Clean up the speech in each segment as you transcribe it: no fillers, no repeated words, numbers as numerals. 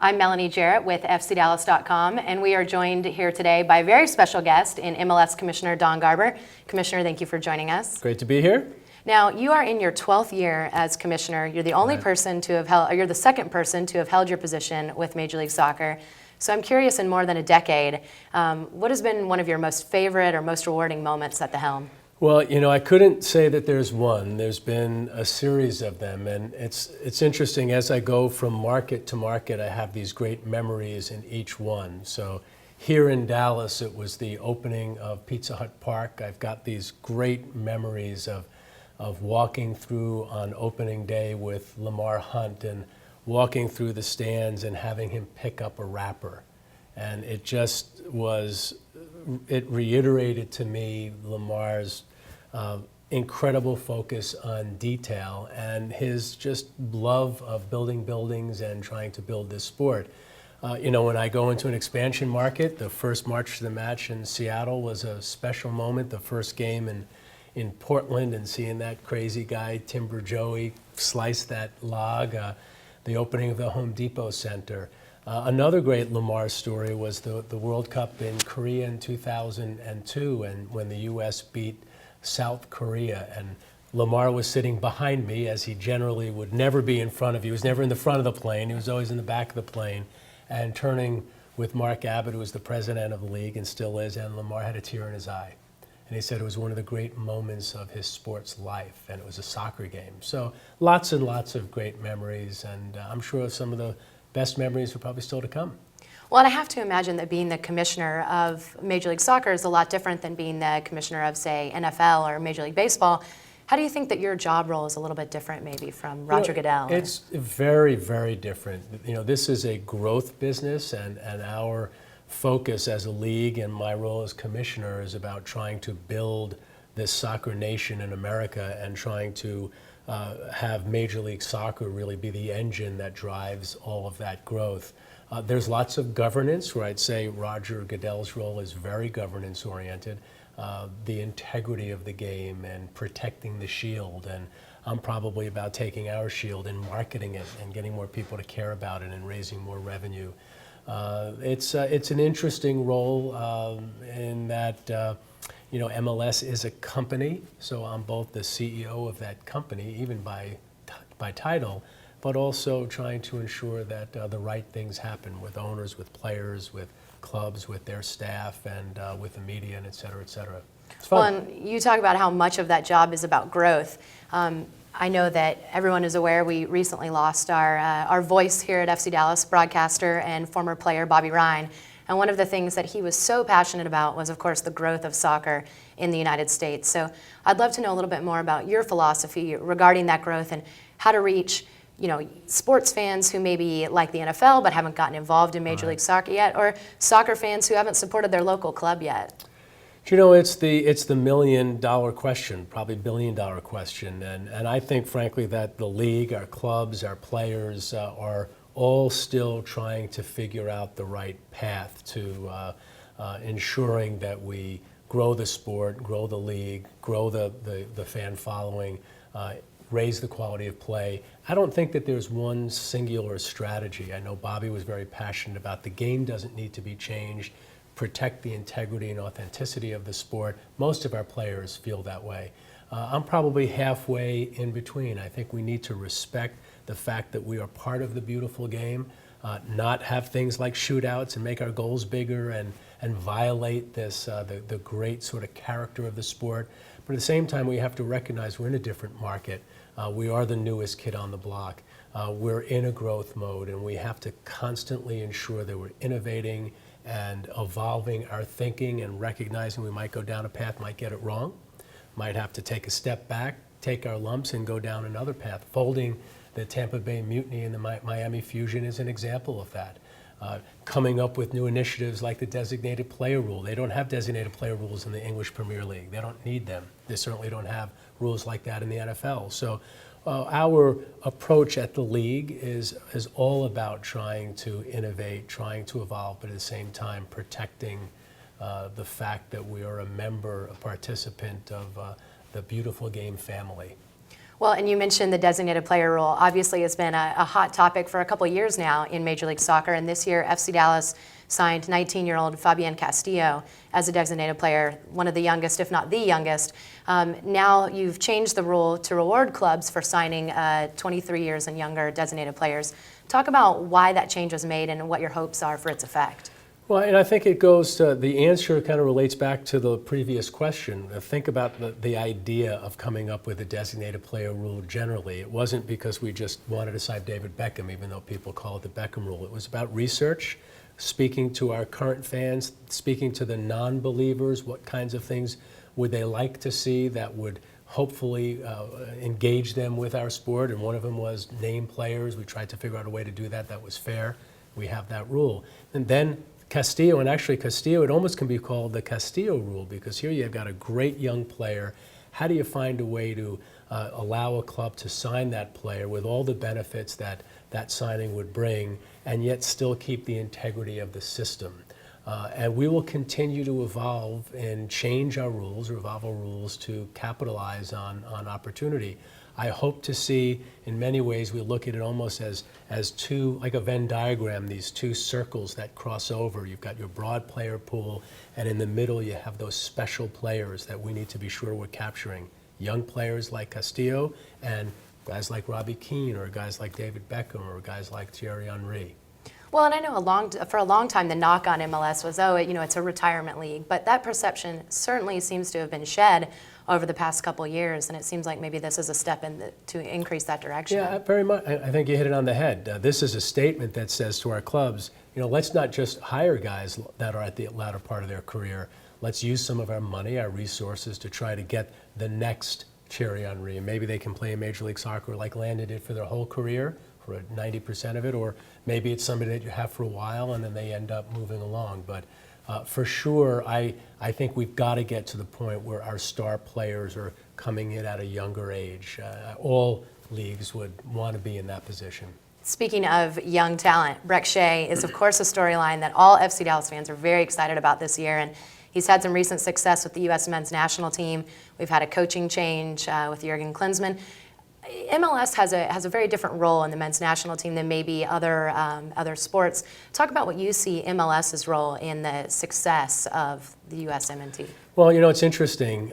I'm Melanie Jarrett with FCDallas.com, and we are joined here today by a very special guest in MLS Commissioner Don Garber. Commissioner, thank you for joining us. Great to be here. Now, you are in your 12th year as commissioner. You're the only person to have held, or you're the second person to have held your position with Major League Soccer. So I'm curious, in more than a decade, what has been one of your most favorite or most rewarding moments at the helm? Well, you know, I couldn't say that there's one. There's been a series of them, and it's interesting. As I go from market to market, I have these great memories in each one. So here in Dallas, it was the opening of Pizza Hut Park. I've got these great memories of walking through on opening day with Lamar Hunt and walking through the stands and having him pick up a wrapper. And it just was, it reiterated to me Lamar's incredible focus on detail and his just love of building buildings and trying to build this sport. You know, when I go into an expansion market, the first March to the Match in Seattle was a special moment. The first game in Portland, and seeing that crazy guy, Timber Joey, slice that log. The opening of the Home Depot Center. Another great Lamar story was the World Cup in Korea in 2002, and when the U.S. beat South Korea, and Lamar was sitting behind me, as he generally would never be in front of you. He was never in the front of the plane. He was always in the back of the plane, and turning with Mark Abbott, who was the president of the league and still is, and Lamar had a tear in his eye. And he said it was one of the great moments of his sports life, and it was a soccer game. So lots and lots of great memories, and I'm sure some of the best memories are probably still to come. Well, and I have to imagine that being the commissioner of Major League Soccer is a lot different than being the commissioner of, say, NFL or Major League Baseball. How do you think that your job role is a little bit different maybe from Roger Goodell? It's very, very different. You know, this is a growth business, and our focus as a league and my role as commissioner is about trying to build this soccer nation in America and trying to have Major League Soccer really be the engine that drives all of that growth. There's lots of governance where I'd say Roger Goodell's role is very governance oriented. The integrity of the game and protecting the shield, and I'm probably about taking our shield and marketing it and getting more people to care about it and raising more revenue. It's an interesting role in that you know, MLS is a company, so I'm both the CEO of that company, even by title, but also trying to ensure that the right things happen with owners, with players, with clubs, with their staff, and with the media, and et cetera, et cetera. It's fun. Well, and you talk about how much of that job is about growth. I know that everyone is aware we recently lost our voice here at FC Dallas, broadcaster and former player Bobby Ryan. And one of the things that he was so passionate about was, of course, the growth of soccer in the United States. So I'd love to know a little bit more about your philosophy regarding that growth and how to reach, you know, sports fans who maybe like the NFL but haven't gotten involved in Major League Soccer yet, or soccer fans who haven't supported their local club yet. You know, it's the million-dollar question, probably billion-dollar question, and I think, frankly, that the league, our clubs, our players are all still trying to figure out the right path to ensuring that we grow the sport, grow the league, grow the fan following, raise the quality of play. I don't think that there's one singular strategy. I know Bobby was very passionate about the game doesn't need to be changed, protect the integrity and authenticity of the sport. Most of our players feel that way. I'm probably halfway in between. I think we need to respect the fact that we are part of the beautiful game, not have things like shootouts and make our goals bigger and violate this the great sort of character of the sport. But at the same time, we have to recognize we're in a different market. We are the newest kid on the block. We're in a growth mode, and we have to constantly ensure that we're innovating and evolving our thinking and recognizing we might go down a path, might get it wrong, might have to take a step back, take our lumps, and go down another path. Folding the Tampa Bay Mutiny and the Miami Fusion is an example of that. Coming up with new initiatives like the designated player rule. They don't have designated player rules in the English Premier League. They don't need them. They certainly don't have rules like that in the NFL. So our approach at the league is all about trying to innovate, trying to evolve, but at the same time protecting the fact that we are a member, a participant of the beautiful game family. Well, and you mentioned the designated player rule. Obviously, it's been a hot topic for a couple of years now in Major League Soccer, and this year FC Dallas signed 19-year-old Fabian Castillo as a designated player, one of the youngest, if not the youngest. Now you've changed the rule to reward clubs for signing 23 years and younger designated players. Talk about why that change was made and what your hopes are for its effect. Well, and I think it goes to, the answer kind of relates back to the previous question. Think about the idea of coming up with a designated player rule generally. It wasn't because we just wanted to sign David Beckham, even though people call it the Beckham rule. It was about research, speaking to our current fans, speaking to the non-believers, what kinds of things would they like to see that would hopefully engage them with our sport, and one of them was name players. We tried to figure out a way to do that that was fair. We have that rule. And then Castillo, and actually Castillo, it almost can be called the Castillo rule, because here you've got a great young player. How do you find a way to allow a club to sign that player with all the benefits that that signing would bring, and yet still keep the integrity of the system? And we will continue to evolve and change our rules, or evolve our rules to capitalize on opportunity. I hope to see, in many ways, we look at it almost as two, like a Venn diagram, these two circles that cross over. You've got your broad player pool, and in the middle you have those special players that we need to be sure we're capturing. Young players like Castillo, and guys like Robbie Keane, or guys like David Beckham, or guys like Thierry Henry. Well, and I know for a long time the knock on MLS was, it's a retirement league. But that perception certainly seems to have been shed over the past couple of years, and it seems like maybe this is a step to increase that direction. Yeah, very much. I think you hit it on the head. This is a statement that says to our clubs, let's not just hire guys that are at the latter part of their career. Let's use some of our money, our resources, to try to get the next Thierry Henry. And maybe they can play in Major League Soccer like Landon did for their whole career, for 90% of it, or maybe it's somebody that you have for a while and then they end up moving along. But for sure, I think we've got to get to the point where our star players are coming in at a younger age. All leagues would want to be in that position. Speaking of young talent, Breck Shea is, of course, a storyline that all FC Dallas fans are very excited about this year. And he's had some recent success with the U.S. men's national team. We've had a coaching change with Jurgen Klinsmann. MLS has a very different role in the men's national team than maybe other sports. Talk about what you see MLS's role in the success of the USMNT. Well, it's interesting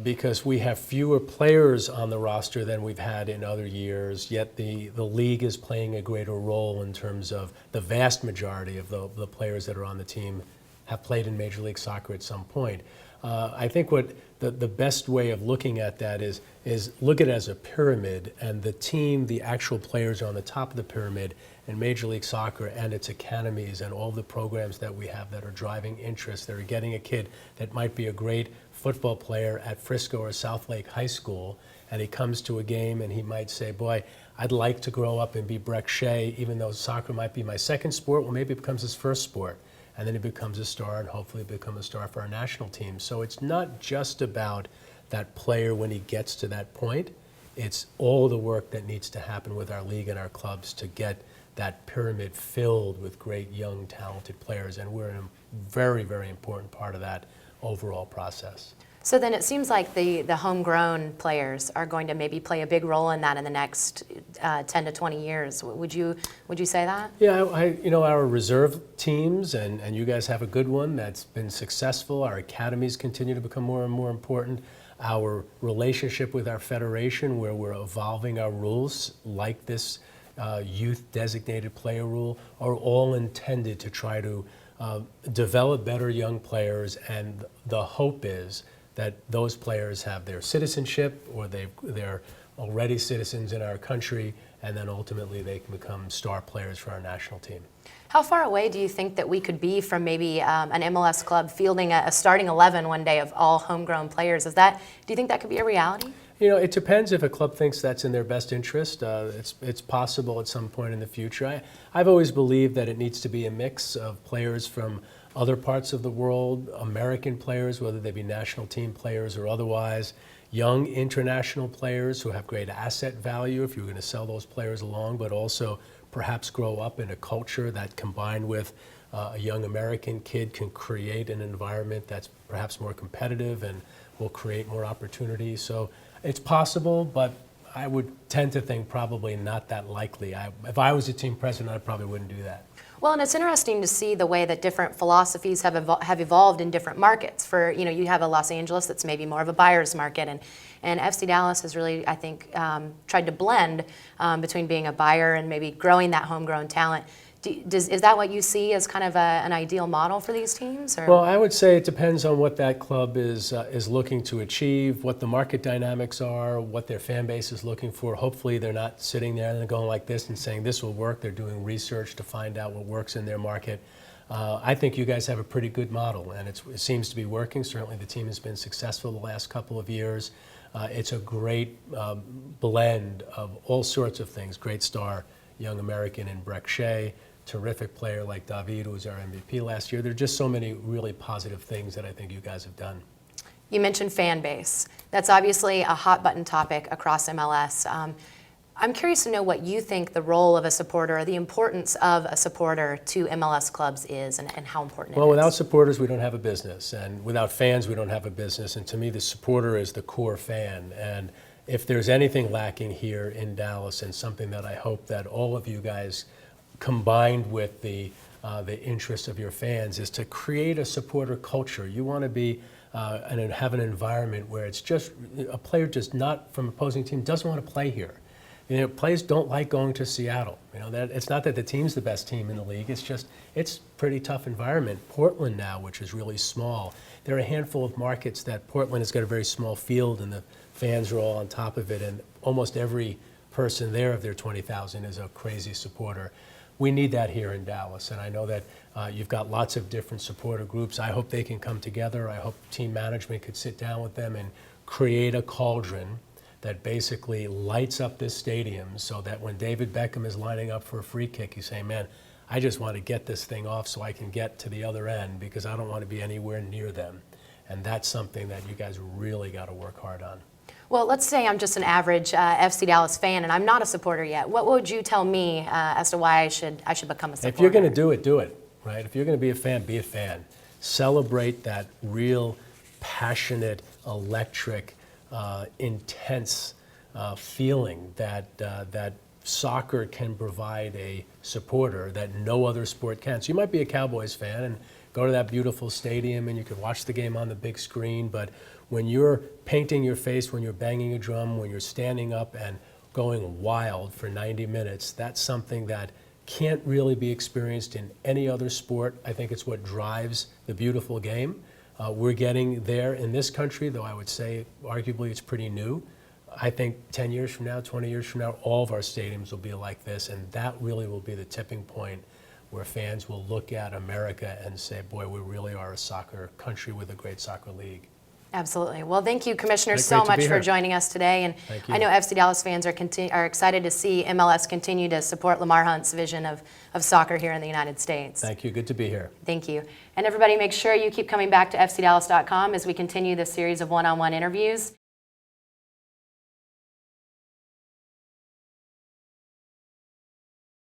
because we have fewer players on the roster than we've had in other years, yet the league is playing a greater role in terms of the vast majority of the players that are on the team have played in Major League Soccer at some point. I think what the best way of looking at that is look at it as a pyramid, and the team, the actual players are on the top of the pyramid, and Major League Soccer and its academies and all the programs that we have that are driving interest, that are getting a kid that might be a great football player at Frisco or Southlake High School, and he comes to a game and he might say, boy, I'd like to grow up and be Breck Shea, even though soccer might be my second sport. Well, maybe it becomes his first sport. And then he becomes a star, and hopefully become a star for our national team. So it's not just about that player when he gets to that point. It's all the work that needs to happen with our league and our clubs to get that pyramid filled with great, young, talented players. And we're a very, very important part of that overall process. So then it seems like the homegrown players are going to maybe play a big role in that in the next 10 to 20 years. Would you say that? Yeah, our reserve teams, and you guys have a good one that's been successful. Our academies continue to become more and more important. Our relationship with our federation, where we're evolving our rules, like this youth designated player rule, are all intended to try to develop better young players, and the hope is that those players have their citizenship, or they're already citizens in our country, and then ultimately they can become star players for our national team. How far away do you think that we could be from maybe an MLS club fielding a starting 11 one day of all homegrown players? Do you think that could be a reality? It depends if a club thinks that's in their best interest. It's possible at some point in the future. I've always believed that it needs to be a mix of players from other parts of the world, American players, whether they be national team players or otherwise, young international players who have great asset value if you're going to sell those players along, but also perhaps grow up in a culture that, combined with a young American kid, can create an environment that's perhaps more competitive and will create more opportunity. So it's possible, but I would tend to think probably not that likely. If I was a team president, I probably wouldn't do that. Well, and it's interesting to see the way that different philosophies have evolved in different markets. For, you have a Los Angeles that's maybe more of a buyer's market, and FC Dallas has really, I think, tried to blend between being a buyer and maybe growing that homegrown talent. Is that what you see as kind of an ideal model for these teams? Or? Well, I would say it depends on what that club is looking to achieve, what the market dynamics are, what their fan base is looking for. Hopefully they're not sitting there and going like this and saying this will work. They're doing research to find out what works in their market. I think you guys have a pretty good model, and it seems to be working. Certainly the team has been successful the last couple of years. It's a great blend of all sorts of things. Great star, young American in Breck Shea. Terrific player like David, who was our MVP last year. There are just so many really positive things that I think you guys have done. You mentioned fan base. That's obviously a hot button topic across MLS. I'm curious to know what you think the role of a supporter, or the importance of a supporter to MLS clubs is, and how important it is. Well, without supporters, we don't have a business. And without fans, we don't have a business. And to me, the supporter is the core fan. And if there's anything lacking here in Dallas, and something that I hope that all of you guys combined with the interest of your fans, is to create a supporter culture. You want to be and have an environment where it's just a player just not from opposing team doesn't want to play here. Players don't like going to Seattle. That it's not that the team's the best team in the league. It's just it's a pretty tough environment. Portland now, which is really small, there are a handful of markets that Portland has got a very small field, and the fans are all on top of it, and almost every person there of their 20,000 is a crazy supporter. We need that here in Dallas, and I know that you've got lots of different supporter groups. I hope they can come together. I hope team management could sit down with them and create a cauldron that basically lights up this stadium, so that when David Beckham is lining up for a free kick, he's saying, man, I just want to get this thing off so I can get to the other end, because I don't want to be anywhere near them. And that's something that you guys really got to work hard on. Well, let's say I'm just an average FC Dallas fan, and I'm not a supporter yet. What would you tell me as to why I should become a supporter? If you're going to do it, right? If you're going to be a fan, be a fan. Celebrate that real, passionate, electric, intense feeling that soccer can provide a supporter that no other sport can. So you might be a Cowboys fan and go to that beautiful stadium and you could watch the game on the big screen, but when you're painting your face, when you're banging a drum, when you're standing up and going wild for 90 minutes, that's something that can't really be experienced in any other sport. I think it's what drives the beautiful game. We're getting there in this country, though I would say arguably it's pretty new. I think 10 years from now, 20 years from now, all of our stadiums will be like this, and that really will be the tipping point where fans will look at America and say, boy, we really are a soccer country with a great soccer league. Absolutely. Well, thank you, Commissioner, Great so to much be for here. joining us today. And Thank you. I know FC Dallas fans are excited to see MLS continue to support Lamar Hunt's vision of soccer here in the United States. Thank you. Good to be here. Thank you. And everybody, make sure you keep coming back to FCDallas.com as we continue this series of one-on-one interviews.